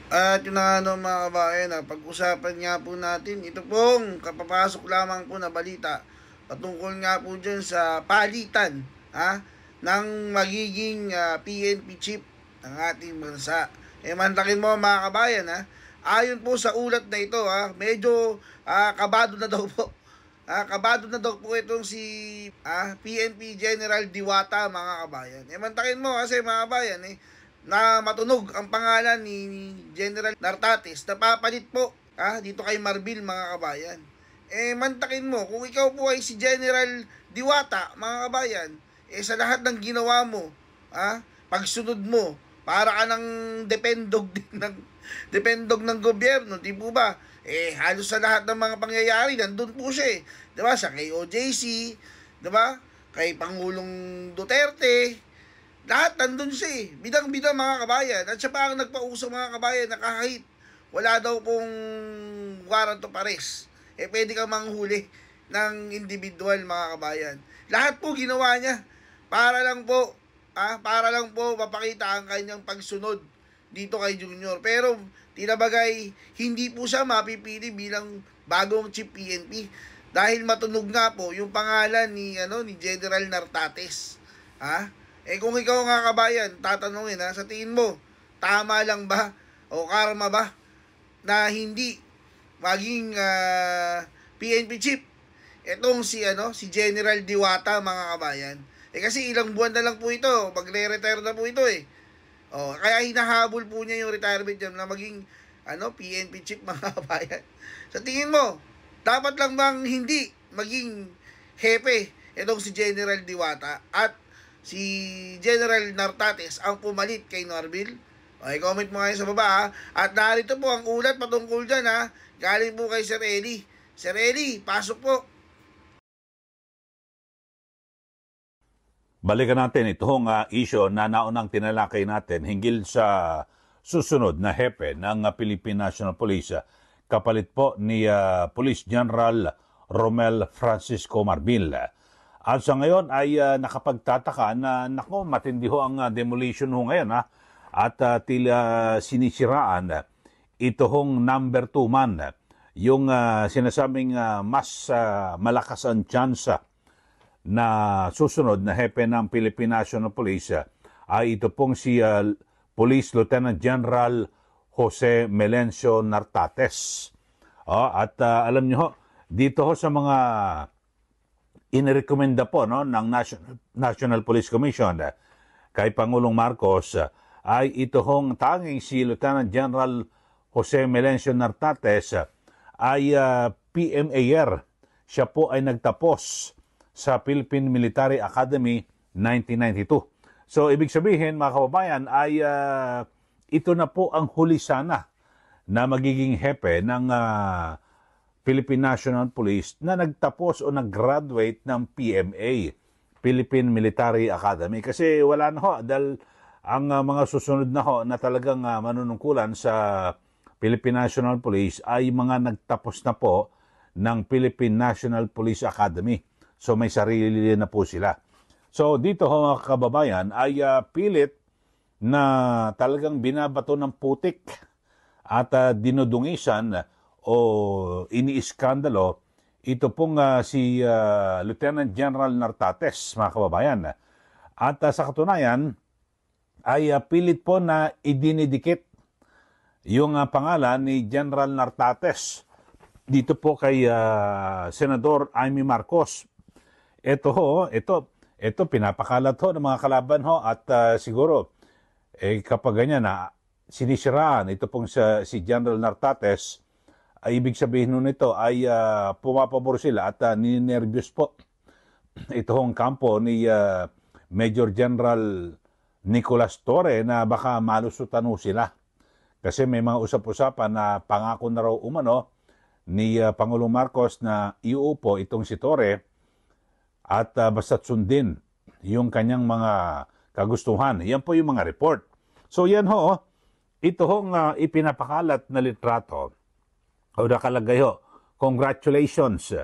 At yun na nga no, mga kabayan, pag-usapan nga po natin, ito pong kapapasok lamang po na balita patungkol nga po dyan sa palitan ng magiging PNP chief ng ating bansa. Mantakin mo mga kabayan, ayon po sa ulat na ito, medyo kabado na daw po. Kabado na daw po itong si PNP General Diwata, mga kabayan. Mantakin mo kasi mga kabayan, na matunog ang pangalan ni General Nartates na papalit po dito kay Marbil, mga kabayan. Mantakin mo, kung ikaw po ay si General Diwata, mga kabayan, sa lahat ng ginawa mo, pagsunod mo, para ka ng dependog ng gobyerno, di po ba? Halos sa lahat ng mga pangyayari, nandun po siya di ba? Sa kay OJC, di ba? Kay Pangulong Duterte, lahat nandun siya bidang-bidang, mga kabayan. At siya pa ang nagpauso, mga kabayan, na kahit wala daw pong warrant of arrest, pwede kang manghuli ng individual, mga kabayan. Lahat po ginawa niya para lang po mapakita ang kanyang pagsunod dito kay Junior. Pero tinabagay, hindi po siya mapipili bilang bagong chief PNP dahil matunog nga po yung pangalan ni General Nartates. Kung ikaw nga kabayan, tatanungin sa tingin mo, tama lang ba o karma ba na hindi maging PNP chief etong si General Diwata, mga kabayan? Kasi ilang buwan na lang po ito, magre-retire na po ito kaya hinahabol po niya yung retirement niya na maging PNP chief, mga kabayan. Sa tingin mo, dapat lang bang hindi maging hepe itong si General Diwata at si General Nartates ang pumalit kay Norville? Comment mo ngayon sa baba At narito po ang ulat patungkol dyan galing po kay Sir Eli. Sir Eli, pasok po. Balikan natin itong issue na naunang tinalakay natin hinggil sa susunod na hepe ng Philippine National Police, kapalit po ni Police General Romel Francisco Marbil. At sa ngayon ay nakapagtataka na matindi ho ang demolition ho ngayon at tila sinisiraan ito hong number 2 man, yung sinasabing mas malakas ang tsansa na susunod na hepe ng Philippine National Police ay ito pong si Police Lieutenant General Jose Melencio Nartates. At alam niyo ho, dito ho sa mga inirekomenda po ng National Police Commission kay Pangulong Marcos ay ito hong tanging si Lieutenant General Jose Melencio Nartates ay PMAR. Siya po ay nagtapos sa Philippine Military Academy 1992. So ibig sabihin, mga kababayan, ay ito na po ang huli sana na magiging hepe ng Philippine National Police na nagtapos o nag-graduate ng PMA, Philippine Military Academy. Kasi wala na ho, dahil ang mga susunod na ho na talagang manunungkulan sa Philippine National Police ay mga nagtapos na po ng Philippine National Police Academy. So may sarili na po sila. So dito ho, mga kababayan, ay pilit na talagang binabato ng putik at dinudungisan o iniiskandalo ito pong si Lieutenant General Nartates, mga kababayan. At sa katunayan ay pilit po na idinidikit yung pangalan ni General Nartates dito po kay Senador Amy Marcos. Ito pinapakalat ho ng mga kalaban ho at siguro kapag ganyan na sinisiraan ito pong si General Nartates, ay ibig sabihin nun ito ay pumapabor sila at ninenervyos po ito hong kampo ni Major General Nicolas Torre na baka malusutan ho sila. Kasi may mga usap-usapan na pangako na raw umano ni Pangulong Marcos na iuupo itong si Torre at basta't sundin yung kanyang mga kagustuhan. Yan po yung mga report. So yan ho, ito hong ipinapakalat na litrato o nakalagay ho, congratulations.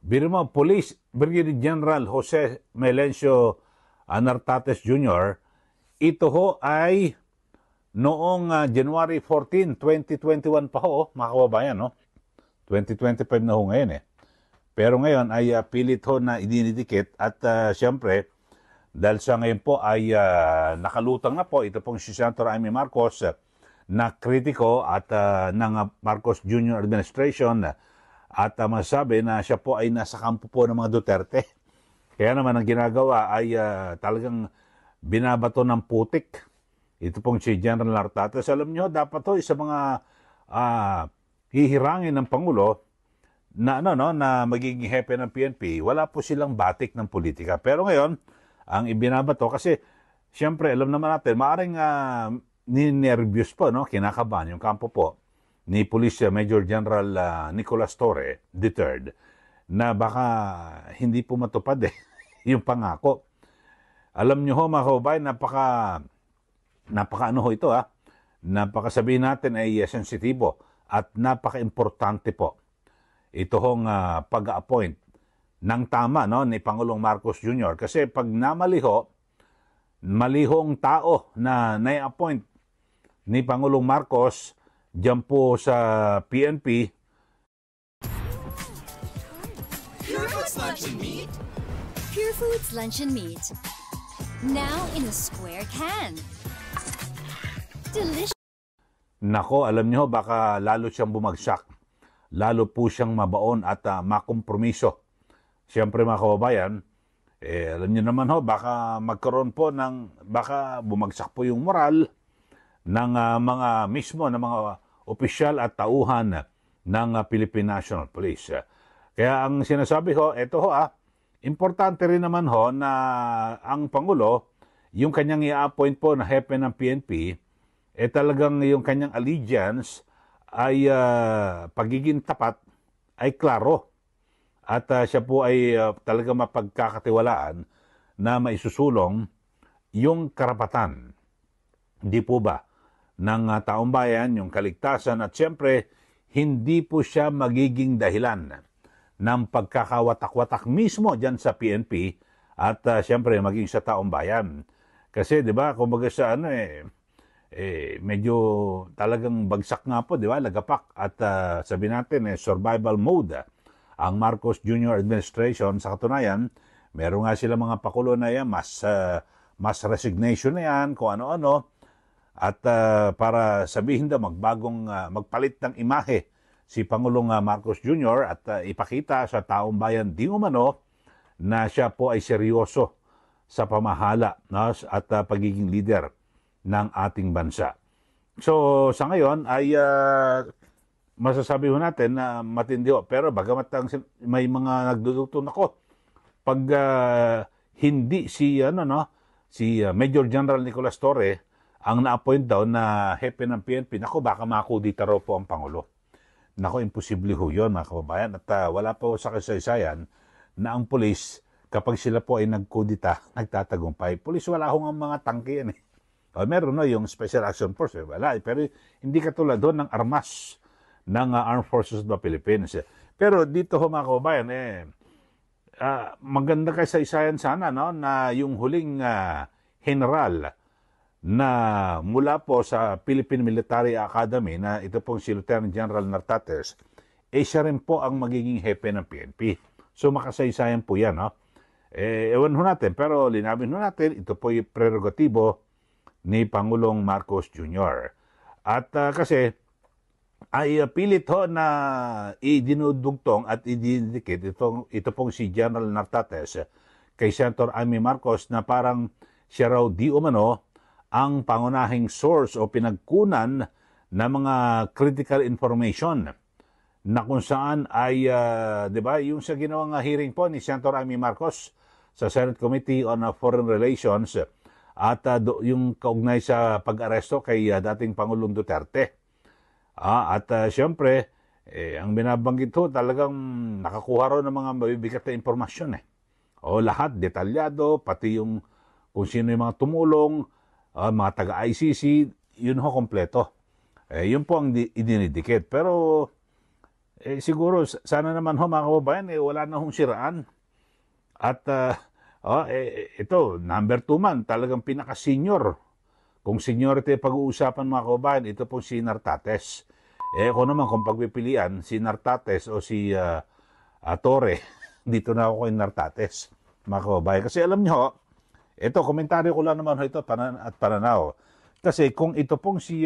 Biro mo, Police Brigadier General Jose Melencio Nartates Jr., ito ho ay noong January 14, 2021 pa ho, mga kababayan, no? 2025 na ho ngayon eh. Pero ngayon ay pilit ho na idinidikit at siyempre, dahil sa ngayon po ay nakalutang na po ito pong si Senator Amy Marcos na kritiko at ng Marcos Jr. administration at masasabi na siya po ay nasa kampo po ng mga Duterte. Kaya naman ang ginagawa ay talagang binabato ng putik. Ito pong si General Nartates. Alam nyo, dapat ho sa mga hihirangin ng Pangulo na na magiging hepe ng PNP, wala po silang batik ng politika. Pero ngayon, ang ibinabato kasi siyempre alam naman natin, maaring ninervyos po, no, kinakabahan yung kampo po ni Police Major General Nicolas Torre III na baka hindi po matupad yung pangako. Alam nyo ho mga kababayan, napaka ano ho ito napaka sabihin natin ay sensitibo at napaka-importante po ito hong pag-appoint ng tama ni Pangulong Marcos Jr. Kasi pag malihong tao na nai-appoint ni Pangulong Marcos dyan po sa PNP. Pure Foods Lunch and Meat. Pure Foods Lunch and Meat. Now in a square can. Delicious. Nako, alam niyo baka lalo siyang bumagsak. Lalo po siyang mabaon at makompromiso. Siyempre mga kababayan, alam niyo naman baka magkaroon po baka bumagsak po yung moral ng mga mismo ng mga opisyal at tauhan ng Philippine National Police. Kaya ang sinasabi ito importante rin naman na ang Pangulo, yung kanyang i-appoint po na hepe ng PNP, talagang yung kanyang allegiance ay pagiging tapat ay klaro. At siya po ay talagang mapagkakatiwalaan na maisusulong yung karapatan. Hindi po ba? Ng taong bayan, yung kaligtasan at siyempre hindi po siya magiging dahilan ng pagkakawatak-watak mismo dyan sa PNP at siyempre maging sa taong bayan. Kasi 'di ba, kumbaga sa medyo talagang bagsak nga po, 'di ba? Lagapak at sabi natin survival mode ang Marcos Jr. administration. Sa katunayan, meron nga sila mga pakulo na yan, mass resignation na yan, kung ano-ano. At para sabihin daw magpalit ng imahe si Pangulong Marcos Jr. at ipakita sa taong bayan di umano na siya po ay seryoso sa pamahala at pagiging leader ng ating bansa. So sa ngayon ay masasabi ho natin na matindi ho. Pero bagamat may mga nagdudugtong ako, pag hindi si Major General Nicolas Torre ang na-appoint daw na hepe ng PNP, baka makudita raw po ang Pangulo. Imposible ho yun mga kababayan. At wala po sa kasaysayan na ang pulis, kapag sila po ay nagkudita, nagtatagumpay. Pulis, wala ho nga mga tangke yan meron yung Special Action Force, wala. Pero hindi katulad doon ng armas ng Armed Forces of the Philippines. Pero dito mga kababayan, maganda kasaysayan sana na yung huling general na mula po sa Philippine Military Academy na ito pong si Lieutenant General Nartates, siya rin po ang magiging hepe ng PNP. So makasaysayan po yan. Ewan ho natin, pero linawin ho natin, ito po yung prerogatibo ni Pangulong Marcos Jr. At kasi ay pilit na idinudugtong at ididikit ito pong si General Nartates kay Senator Amy Marcos na parang siya raw di umano ang pangunahing source o pinagkunan ng mga critical information na kung saan ay, di ba, yung sa ginawang hearing po ni Senator Amy Marcos sa Senate Committee on Foreign Relations at yung kaugnay sa pag-aresto kay dating Pangulong Duterte. At siyempre, ang binabanggit ho, talagang nakakuha rin ng mga mabibigat na impormasyon. Lahat, detalyado, pati yung kung sino yung mga tumulong, mga taga-ICC, yun ho kompleto. Yun po ang idinidikit. Pero siguro, sana naman ho mga kababayan, wala na hong siraan. At ito, number 2 man, talagang pinaka-senior Kung seniority pag-uusapan mga kababayan, ito pong si Nartates. Ako naman kung pagpipilian, si Nartates o si Torre, dito na ako kay Nartates, mga kababayan. Kasi alam nyo, ito, komentaryo ko lang naman ito at pananaw. Kasi kung ito pong si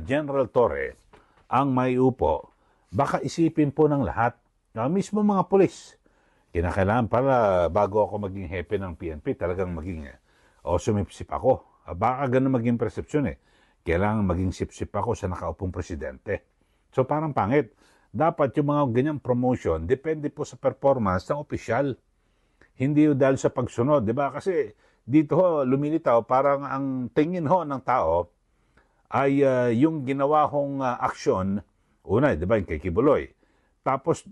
General Torre ang may upo, baka isipin po ng lahat, mismo mga pulis, kinakailangan para bago ako maging hepe ng PNP, talagang maging sumipsip ako. Baka ganun maging persepsyon Kailangan maging sipsip ako sa nakaupong presidente. So parang pangit. Dapat yung mga ganyang promotion, depende po sa performance ng opisyal. Hindi dahil sa pagsunod, di ba? Kasi dito lumilitaw, parang ang tingin ng tao ay yung ginawa hong aksyon, una, di ba, yung kay Kibuloy. Tapos,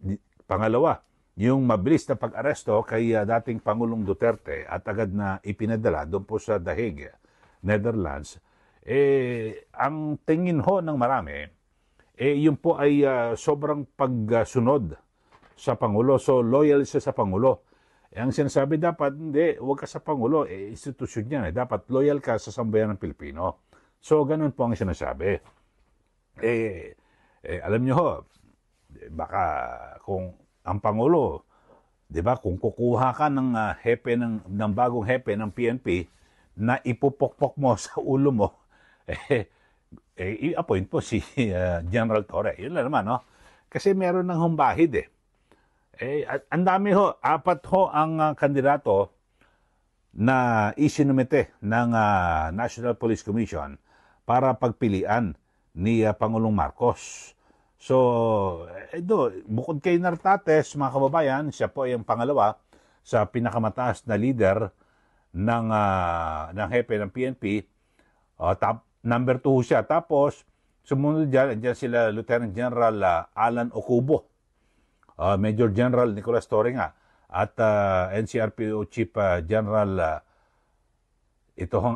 pangalawa, yung mabilis na pag-aresto kay dating Pangulong Duterte at agad na ipinadala doon po sa The Hague, Netherlands, ang tingin ng marami, yun po ay sobrang pagsunod sa Pangulo. So, loyal siya sa Pangulo. Ang sinasabi dapat, hindi, huwag ka sa Pangulo, institusyon yan. Dapat loyal ka sa sambayan ng Pilipino. So, ganun po ang sinasabi. Alam nyo baka kung ang Pangulo, di ba, kung kukuha ka ng hepe ng bagong hepe ng PNP na ipupokpok mo sa ulo mo, i-appoint po si General Torre. Yun lang naman, no? Kasi meron ng humbahid ang dami 4 ang kandidato na isinumite ng National Police Commission para pagpilian ni Pangulong Marcos. So, bukod kay Nartates, mga kababayan, siya po ay ang pangalawa sa pinakamataas na leader ng hepe ng PNP. Number 2 siya. Tapos, sumunod dyan sila Lieutenant General Alan Ocubo, Major General Nicolas Torre nga, at NCRPO Chief General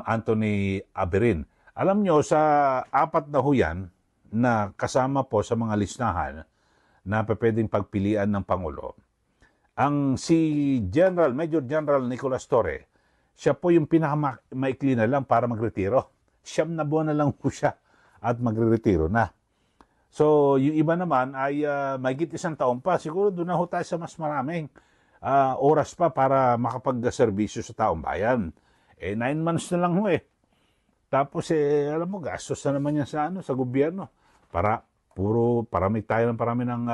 Anthony Aberin. Alam nyo, sa 4 na huyan na kasama po sa mga listahan na pwedeng pagpilian ng Pangulo, ang si Major General Nicolas Torre, siya po yung pinakamaikli na lang para magretiro. 9 na buwan na lang po siya at magre-retiro na. So, yung iba naman ay mahigit 1 taon pa. Siguro doon na tayo sa mas maraming oras pa para makapag-serbisyo sa taong bayan. 9 months na lang Tapos, alam mo, gastos na naman yan sa gobyerno. Parami tayo ng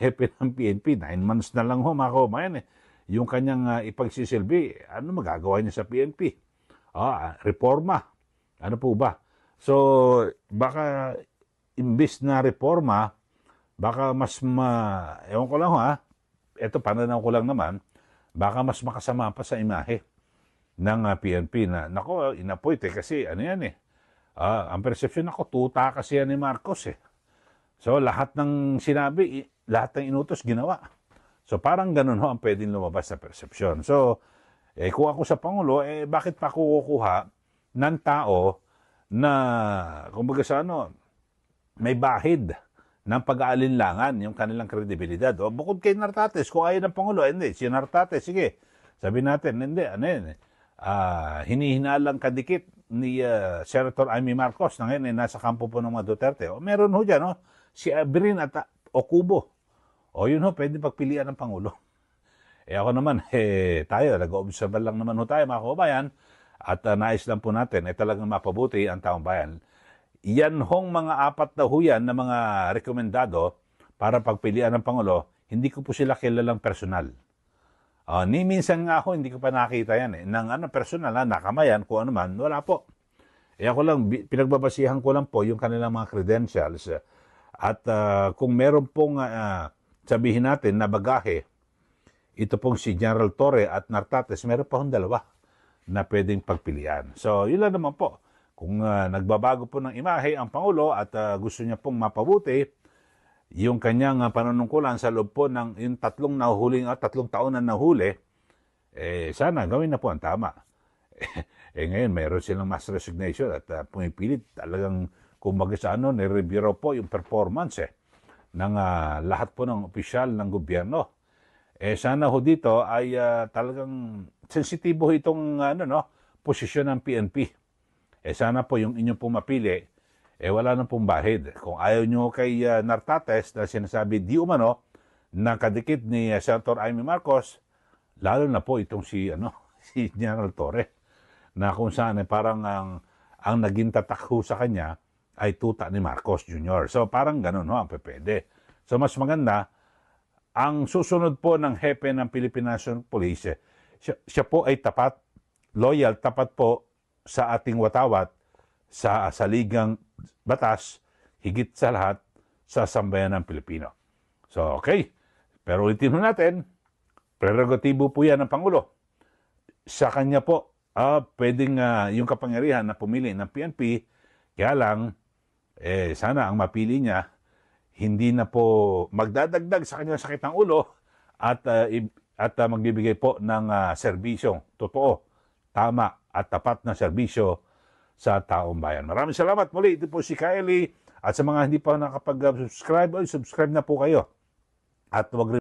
hepe ng PNP. 9 months na lang mga kababayan Yung kanyang ipagsisilbi, ano magagawa niya sa PNP? Reforma. Ano po ba? So, baka imbis na reforma, baka ewan ko lang ito pananaw ko lang naman, baka mas makasama pa sa imahe ng PNP na, nako, inapoint kasi ano yan ang perception tuta kasi yan ni Marcos So, lahat ng sinabi, lahat ng inutos, ginawa. So, parang ganun ang pwedeng lumabas sa perception. So, kung ako sa Pangulo, bakit pa ako kukuha ng tao na, kumbaga sa may bahid ng pag-aalinlangan yung kanilang kredibilidad. Bukod kay Nartates, kung ayaw ng Pangulo, hindi, si Nartates, sige, sabi natin, hindi, hinihinalang kadikit ni Senator Amy Marcos na ngayon nasa kampo po ng mga Duterte. Meron dyan, si Aberin at Ocubo. Yun pwede pagpilian ng Pangulo. Ako naman, tayo, nag-observe lang naman tayo, mga kababayan, at nais lang po natin, talagang mapabuti ang taong bayan. Yan mga 4 na huyan na mga rekomendado para pagpilian ng Pangulo, hindi ko po sila kilalang personal. Ni minsan nga ako, hindi ko pa nakita yan ng personal nakamayan, kung ano man, wala po. Ako lang, pinagbabasihan ko lang po yung kanilang mga credentials. At kung meron pong sabihin natin na bagahe, ito pong si General Torre at Nartates, meron pa 2 na pwedeng pagpilian. So, yun lang naman po. Kung nagbabago po ng imahe ang Pangulo at gusto niya pong mapabuti yung kanyang panunungkulan sa loob po ng yung 3 taon na nahuli, sana gawin na po ang tama. Ngayon, mayroon silang mass resignation at pumipilit talagang kumbaga sa nire-review po yung performance ng lahat po ng opisyal ng gobyerno. Sana dito ay talagang sensitibo itong posisyon ng PNP. sana po yung inyong pong mapili, wala nang pong bahid. Kung ayaw nyo kay Nartates na sinasabi di umano, nakadikit ni Senator Amy Marcos, lalo na po itong si General Torre, na kung saan parang ang naging tatakho sa kanya ay tuta ni Marcos Jr. So parang ganun ang pwede. So mas maganda, ang susunod po ng hepe ng Philippine National Police, siya po ay tapat, loyal, tapat po sa ating watawat, sa saligang batas, higit sa lahat sa sambayan ng Pilipino. So okay, pero ulitin natin, prerogatibo po yan ng Pangulo. Sa kanya po, pwedeng yung kapangyarihan na pumili ng PNP, kaya lang, sana ang mapili niya, hindi na po magdadagdag sa kanyang sakit ng ulo at magbibigay po ng serbisyong totoo, tama at tapat na serbisyo sa taong bayan. Maraming salamat muli. Ito po si Kylie, at sa mga hindi pa nakapag-subscribe, subscribe na po kayo. At huwag